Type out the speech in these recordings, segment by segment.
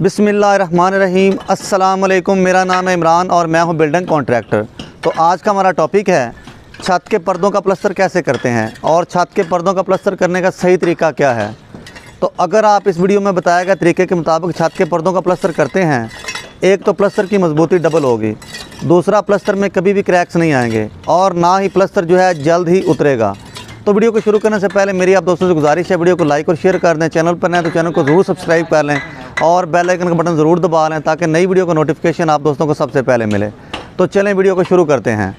बिस्मिल्लाहिर्रहमानिर्रहीम। अस्सलाम वालेकुम। मेरा नाम है इमरान और मैं हूं बिल्डिंग कॉन्ट्रैक्टर। तो आज का हमारा टॉपिक है छत के पर्दों का प्लास्टर कैसे करते हैं और छत के पर्दों का प्लास्टर करने का सही तरीका क्या है। तो अगर आप इस वीडियो में बताए गए तरीके के मुताबिक छत के पर्दों का प्लास्टर करते हैं, एक तो प्लास्टर की मजबूती डबल होगी, दूसरा प्लास्टर में कभी भी क्रैक्स नहीं आएंगे और ना ही प्लास्टर जो है जल्द ही उतरेगा। तो वीडियो को शुरू करने से पहले मेरी आप दोस्तों से गुजारिश है, वीडियो को लाइक और शेयर कर दें। चैनल पर नए तो चैनल को ज़रूर सब्सक्राइब कर लें और बेल आइकन का बटन ज़रूर दबा लें ताकि नई वीडियो का नोटिफिकेशन आप दोस्तों को सबसे पहले मिले। तो चलें वीडियो को शुरू करते हैं।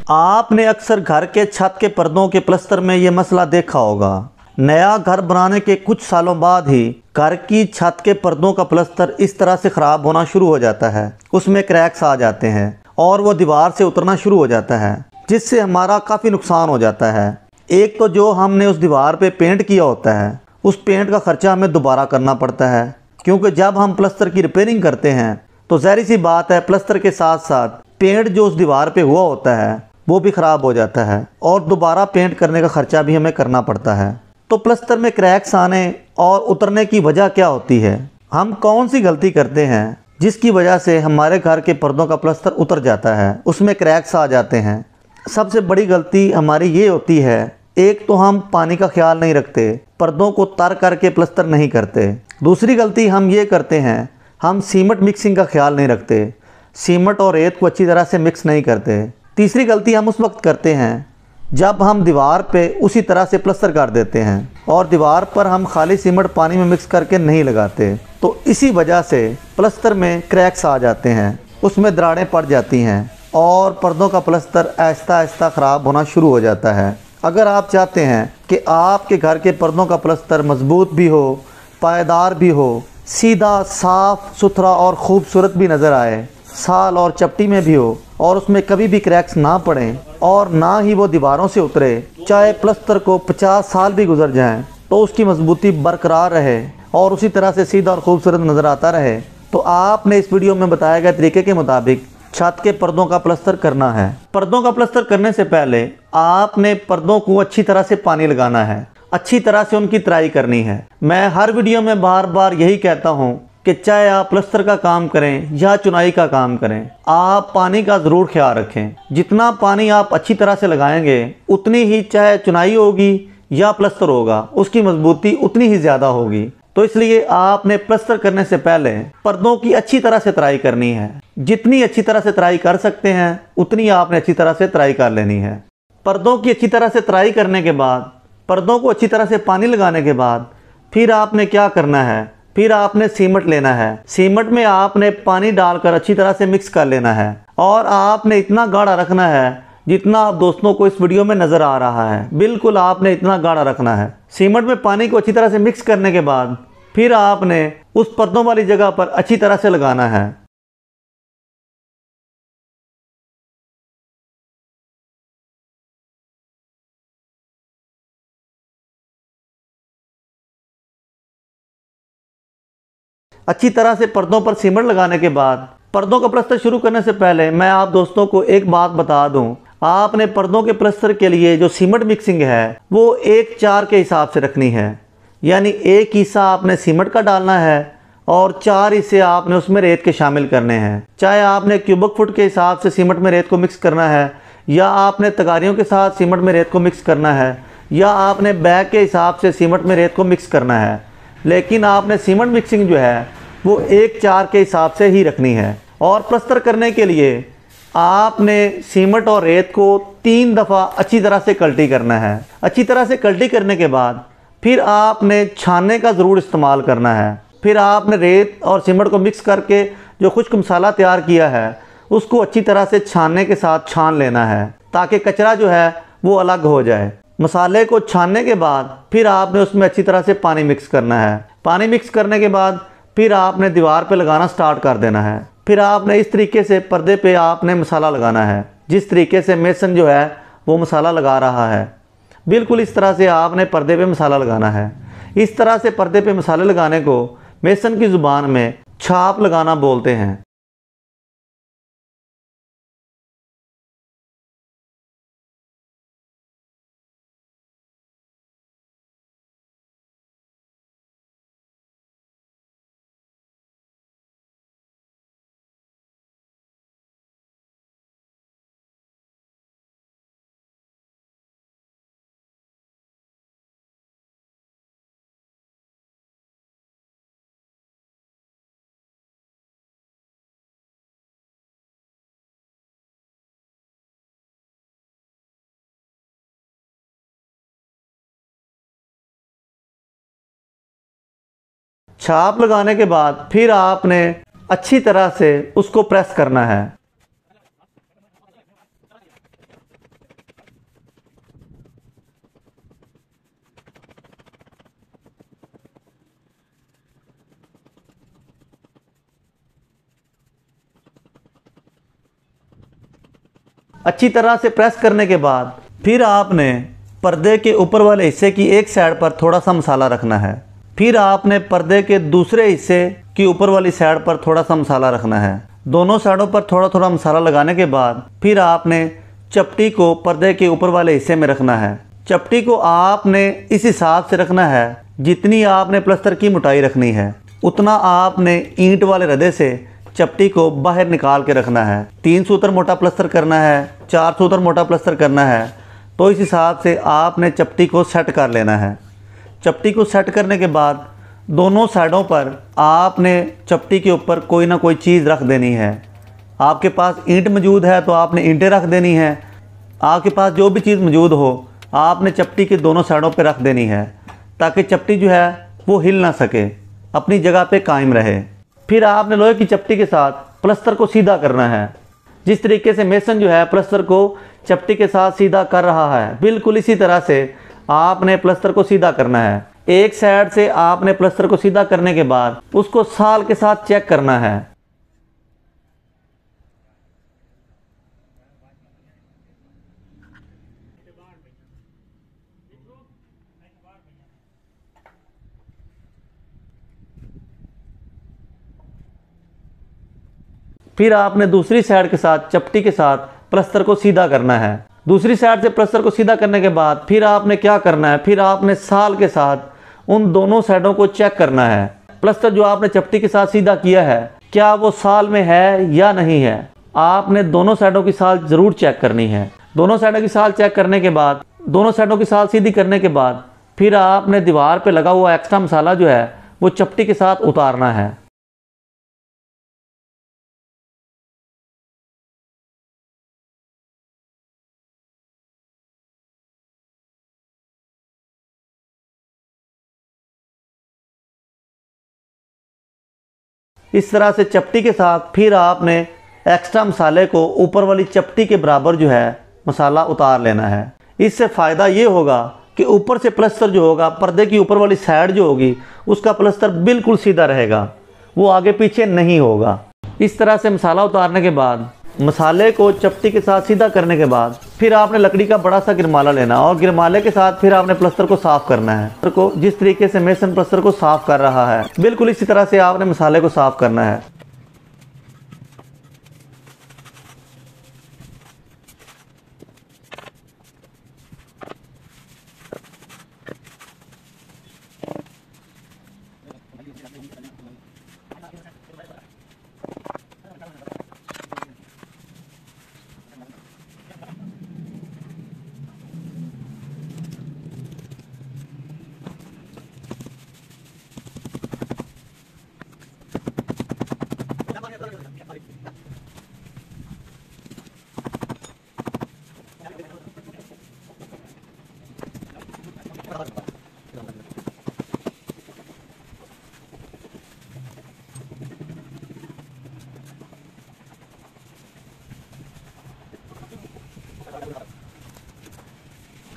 आपने अक्सर घर के छत के पर्दों के प्लास्टर में ये मसला देखा होगा। नया घर बनाने के कुछ सालों बाद ही घर की छत के पर्दों का प्लास्टर इस तरह से ख़राब होना शुरू हो जाता है, उसमें क्रैक्स आ जाते हैं और वो दीवार से उतरना शुरू हो जाता है, जिससे हमारा काफ़ी नुकसान हो जाता है। एक तो जो हमने उस दीवार पे पेंट किया होता है, उस पेंट का ख़र्चा हमें दोबारा करना पड़ता है, क्योंकि जब हम प्लास्टर की रिपेयरिंग करते हैं तो ज़ाहिर सी बात है प्लास्टर के साथ साथ पेंट जो उस दीवार पे हुआ होता है वो भी ख़राब हो जाता है और दोबारा पेंट करने का ख़र्चा भी हमें करना पड़ता है। तो प्लास्टर में क्रैक्स आने और उतरने की वजह क्या होती है? हम कौन सी गलती करते हैं जिसकी वजह से हमारे घर के पर्दों का प्लास्टर उतर जाता है, उसमें क्रैक्स आ जाते हैं? सबसे बड़ी गलती हमारी ये होती है, एक तो हम पानी का ख्याल नहीं रखते, पर्दों को तर करके प्लास्टर नहीं करते। दूसरी गलती हम ये करते हैं, हम सीमेंट मिक्सिंग का ख्याल नहीं रखते, सीमेंट और रेत को अच्छी तरह से मिक्स नहीं करते। तीसरी गलती हम उस वक्त करते हैं जब हम दीवार पे उसी तरह से प्लास्टर कर देते हैं और दीवार पर हम खाली सीमेंट पानी में मिक्स करके नहीं लगाते। तो इसी वजह से प्लास्टर में क्रैक्स आ जाते हैं, उसमें दरारें पड़ जाती हैं और पर्दों का प्लास्टर आहिस्ता आहिस्ता ख़राब होना शुरू हो जाता है। अगर आप चाहते हैं कि आपके घर के पर्दों का प्लास्टर मजबूत भी हो, पायदार भी हो, सीधा साफ़ सुथरा और ख़ूबसूरत भी नज़र आए, साल और चपटी में भी हो और उसमें कभी भी क्रैक्स ना पड़ें और ना ही वो दीवारों से उतरे, चाहे प्लास्टर को 50 साल भी गुजर जाएं, तो उसकी मजबूती बरकरार रहे और उसी तरह से सीधा और ख़ूबसूरत नज़र आता रहे, तो आपने इस वीडियो में बताए गए तरीके के मुताबिक छत के पर्दों का प्लास्टर करना है। पर्दों का प्लास्टर करने से पहले आपने पर्दों को अच्छी तरह से पानी लगाना है, अच्छी तरह से उनकी तराई करनी है। मैं हर वीडियो में बार बार यही कहता हूँ कि चाहे आप प्लास्टर का काम करें या चुनाई का काम करें, आप पानी का ज़रूर ख्याल रखें। जितना पानी आप अच्छी तरह से लगाएंगे उतनी ही चाहे चुनाई होगी या प्लास्टर होगा, उसकी मजबूती उतनी ही ज़्यादा होगी। तो इसलिए आपने प्लास्टर करने से पहले पर्दों की अच्छी तरह से तराई करनी है। जितनी अच्छी तरह से तराई कर सकते हैं उतनी आपने अच्छी तरह से तराई कर लेनी है। पर्दों की अच्छी तरह से तराई करने के बाद, पर्दों को अच्छी तरह से पानी लगाने के बाद फिर आपने क्या करना है, फिर आपने सीमेंट लेना है। सीमेंट में आपने पानी डालकर अच्छी तरह से मिक्स कर लेना है और आपने इतना गाढ़ा रखना है जितना आप दोस्तों को इस वीडियो में नज़र आ रहा है, बिल्कुल आपने इतना गाढ़ा रखना है। सीमेंट में पानी को अच्छी तरह से मिक्स करने के बाद फिर आपने उस पर्दों वाली जगह पर अच्छी तरह से लगाना है। अच्छी तरह से पर्दों पर सीमेंट लगाने के बाद पर्दों का प्लास्टर शुरू करने से पहले मैं आप दोस्तों को एक बात बता दूं, आपने पर्दों के प्लास्टर के लिए जो सीमेंट मिक्सिंग है वो 1:4 के हिसाब से रखनी है। यानी एक हिस्सा आपने सीमेंट का डालना है और 4 हिस्से आपने उसमें रेत के शामिल करने हैं। चाहे आपने क्यूबिक फुट के हिसाब से सीमेंट में रेत को मिक्स करना है या आपने तगारियों के साथ सीमेंट में रेत को मिक्स करना है या आपने बैग के हिसाब से सीमेंट में रेत को मिक्स करना है, लेकिन आपने सीमेंट मिक्सिंग जो है वो 1:4 के हिसाब से ही रखनी है। और प्लास्टर करने के लिए आपने सीमेंट और रेत को 3 दफ़ा अच्छी तरह से कल्टी करना है। अच्छी तरह से कल्टी करने के बाद फिर आपने छानने का ज़रूर इस्तेमाल करना है। फिर आपने रेत और सीमेंट को मिक्स करके जो खुश्क मसाला तैयार किया है उसको अच्छी तरह से छानने के साथ छान लेना है ताकि कचरा जो है वो अलग हो जाए। मसाले को छानने के बाद फिर आपने उसमें अच्छी तरह से पानी मिक्स करना है। पानी मिक्स करने के बाद फिर आपने दीवार पे लगाना स्टार्ट कर देना है। फिर आपने इस तरीके से पर्दे पे आपने मसाला लगाना है, जिस तरीके से मेसन जो है वो मसाला लगा रहा है, बिल्कुल इस तरह से आपने पर्दे पे मसाला लगाना है। इस तरह से पर्दे पे मसाले लगाने को मेसन की ज़ुबान में छाप लगाना बोलते हैं। छाप लगाने के बाद फिर आपने अच्छी तरह से उसको प्रेस करना है। अच्छी तरह से प्रेस करने के बाद फिर आपने पर्दे के ऊपर वाले हिस्से की एक साइड पर थोड़ा सा मसाला रखना है। फिर आपने पर्दे के दूसरे हिस्से की ऊपर वाली साइड पर थोड़ा सा मसाला रखना है। दोनों साइडों पर थोड़ा थोड़ा मसाला लगाने के बाद फिर आपने चपटी को पर्दे के ऊपर वाले हिस्से में रखना है। चपटी को आपने इस हिसाब से रखना है जितनी आपने प्लास्टर की मोटाई रखनी है, उतना आपने ईंट वाले रदे से चपटी को बाहर निकाल के रखना है। 3 सूत्र मोटा प्लास्टर करना है, 4 सूत्र मोटा प्लास्टर करना है, तो इस हिसाब से आपने चपटी को सेट कर लेना है। चपटी को सेट करने के बाद दोनों साइडों पर आपने चपटी के ऊपर कोई ना कोई चीज़ रख देनी है। आपके पास ईंट मौजूद है तो आपने ईंटें रख देनी है। आपके पास जो भी चीज़ मौजूद हो आपने चपटी के दोनों साइडों पर रख देनी है, ताकि चपटी जो है वो हिल ना सके, अपनी जगह पे कायम रहे। फिर आपने लोहे की चपटी के साथ प्लास्टर को सीधा करना है। जिस तरीके से मेसन जो है प्लास्टर को चपटी के साथ सीधा कर रहा है, बिल्कुल इसी तरह से आपने प्लास्टर को सीधा करना है। एक साइड से आपने प्लास्टर को सीधा करने के बाद उसको साल के साथ चेक करना है। फिर आपने दूसरी साइड के साथ चपटी के साथ प्लास्टर को सीधा करना है। दूसरी साइड से प्लास्टर को सीधा करने के बाद फिर आपने क्या करना है, फिर आपने साल के साथ उन दोनों साइडों को चेक करना है। प्लास्टर जो आपने चपटी के साथ सीधा किया है क्या वो साल में है या नहीं है। आपने दोनों साइडों की साल ज़रूर चेक करनी है। दोनों साइडों की साल चेक करने के बाद, दोनों साइडों की साल सीधी करने के बाद फिर आपने दीवार पर लगा हुआ एक्स्ट्रा मसाला जो है वो चपटी के साथ उतारना है। इस तरह से चपटी के साथ फिर आपने एक्स्ट्रा मसाले को ऊपर वाली चपटी के बराबर जो है मसाला उतार लेना है। इससे फ़ायदा ये होगा कि ऊपर से प्लास्टर जो होगा, पर्दे की ऊपर वाली साइड जो होगी उसका प्लास्टर बिल्कुल सीधा रहेगा, वो आगे पीछे नहीं होगा। इस तरह से मसाला उतारने के बाद, मसाले को चपटी के साथ सीधा करने के बाद फिर आपने लकड़ी का बड़ा सा गिरमाला लेना और गिरमाले के साथ फिर आपने प्लास्टर को साफ करना है। को जिस तरीके से मेसन प्लास्टर को साफ कर रहा है बिल्कुल इसी तरह से आपने मसाले को साफ करना है।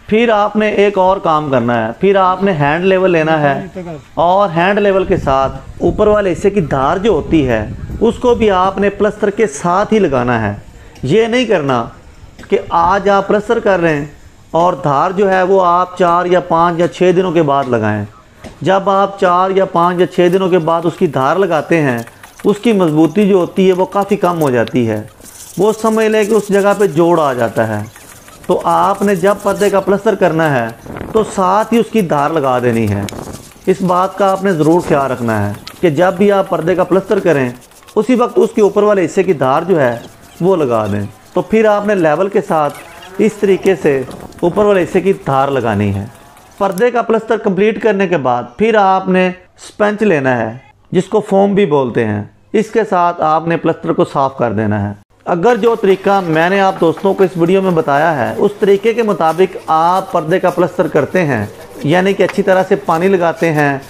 फिर आपने एक और काम करना है। फिर आपने हैंड लेवल लेना है और हैंड लेवल के साथ ऊपर वाले हिस्से की धार जो होती है उसको भी आपने प्लास्टर के साथ ही लगाना है। ये नहीं करना कि आज आप प्लास्टर कर रहे हैं और धार जो है वो आप 4 या 5 या 6 दिनों के बाद लगाएं। जब आप 4 या 5 या 6 दिनों के बाद उसकी धार लगाते हैं उसकी मजबूती जो होती है वो काफ़ी कम हो जाती है, वो समझ लें कि उस जगह पे जोड़ आ जाता है। तो आपने जब पर्दे का प्लास्टर करना है तो साथ ही उसकी धार लगा देनी है। इस बात का आपने ज़रूर ख्याल रखना है कि जब भी आप पर्दे का प्लास्टर करें उसी वक्त उसके ऊपर वाले हिस्से की धार जो है वो लगा दें। तो फिर आपने लेवल के साथ इस तरीके से ऊपर वाले हिस्से की धार लगानी है। पर्दे का प्लास्टर कंप्लीट करने के बाद फिर आपने स्पंज लेना है जिसको फोम भी बोलते हैं। इसके साथ आपने प्लास्टर को साफ़ कर देना है। अगर जो तरीका मैंने आप दोस्तों को इस वीडियो में बताया है उस तरीके के मुताबिक आप पर्दे का प्लास्टर करते हैं, यानी कि अच्छी तरह से पानी लगाते हैं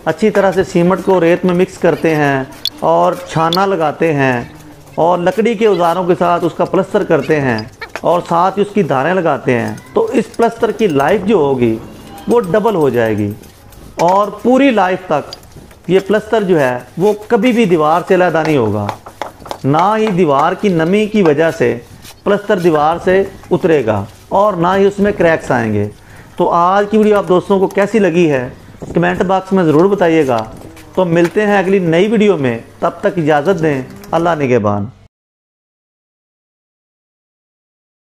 अच्छी तरह से सीमेंट को रेत में मिक्स करते हैं और छाना लगाते हैं और लकड़ी के औजारों के साथ उसका प्लास्टर करते हैं और साथ ही उसकी धारें लगाते हैं, तो इस प्लास्टर की लाइफ जो होगी वो डबल हो जाएगी और पूरी लाइफ तक ये प्लास्टर जो है वो कभी भी दीवार से अलग नहीं होगा। ना ही दीवार की नमी की वजह से प्लास्टर दीवार से उतरेगा और ना ही उसमें क्रैक्स आएंगे। तो आज की वीडियो आप दोस्तों को कैसी लगी है कमेंट बॉक्स में ज़रूर बताइएगा। तो मिलते हैं अगली नई वीडियो में, तब तक इजाज़त दें। अल्लाह निगहबान।